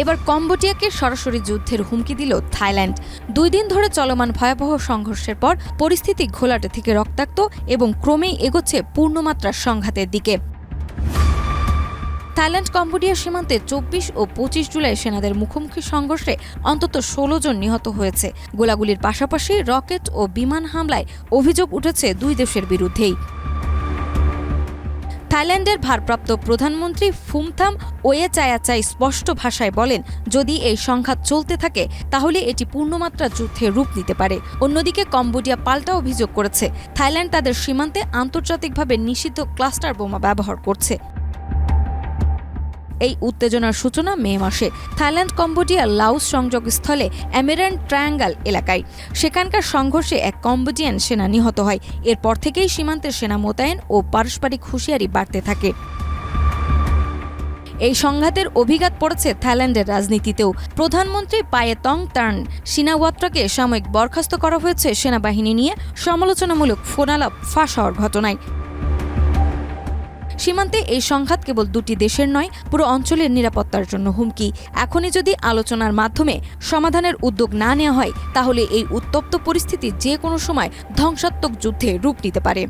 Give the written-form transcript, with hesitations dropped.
এবার কম্বোডিয়াকে সরাসরি যুদ্ধের হুমকি দিল থাইল্যান্ড। 2 দিন ধরে চলমান ভয়াবহ সংঘর্ষের পর পরিস্থিতি ঘোলাটে থেকে রক্তাক্ত এবং ক্রমেই এগোচ্ছে পূর্ণমাত্রার সংঘাতের দিকে। থাইল্যান্ড কম্বোডিয়া সীমান্তে 24 ও 25 জুলাই সেনাদের মুখোমুখি সংঘর্ষে অন্তত 16 জন নিহত হয়েছে। গোলাগুলির পাশাপাশি রকেট ও বিমান হামলায় অভিযোগ উঠেছে দুই দেশের বিরুদ্ধেই। থাইল্যান্ডের ভারপ্রাপ্ত প্রধানমন্ত্রী ফুমথাম ওয়েচায়াচাই স্পষ্ট ভাষায় বলেন, যদি এই সংঘাত চলতে থাকে তাহলে এটি পূর্ণমাত্রা যুদ্ধে রূপ নিতে পারে। অন্যদিকে কম্বোডিয়া পাল্টা অভিযোগ করেছে থাইল্যান্ড তাদের সীমান্তে আন্তর্জাতিকভাবে নিষিদ্ধ ক্লাস্টার বোমা ব্যবহার করছে। এই উত্তেজনার সূচনা মে মাসে থাইল্যান্ড কম্বোডিয়া লাওস সংযোগস্থলে অ্যামেরান্ট ট্রায়াঙ্গল এলাকায়। সেখানকার সংঘর্ষে এক কম্বোডিয়ান সেনা নিহত হয়। এরপর থেকেই সীমান্তের সেনা মোতায়েন ও পারস্পরিক হুঁশিয়ারি বাড়তে থাকে। এই সংঘাতের অভিঘাত পড়েছে থাইল্যান্ডের রাজনীতিতেও। প্রধানমন্ত্রী পায়েতং তার্ন সিনাওয়াত্রাকে সাময়িক বরখাস্ত করা হয়েছে সেনাবাহিনী নিয়ে সমালোচনামূলক ফোনালাপ ফাঁস হওয়ার ঘটনায়। সীমান্তে এই সংঘাত কেবল দুটি দেশের নয়, পুরো অঞ্চলের নিরাপত্তার জন্য হুমকি। এখনই যদি আলোচনার মাধ্যমে সমাধানের উদ্যোগ না নেওয়া হয় তাহলে এই উত্তপ্ত পরিস্থিতি যে কোনো সময় ধ্বংসাত্মক যুদ্ধে রূপ নিতে পারে।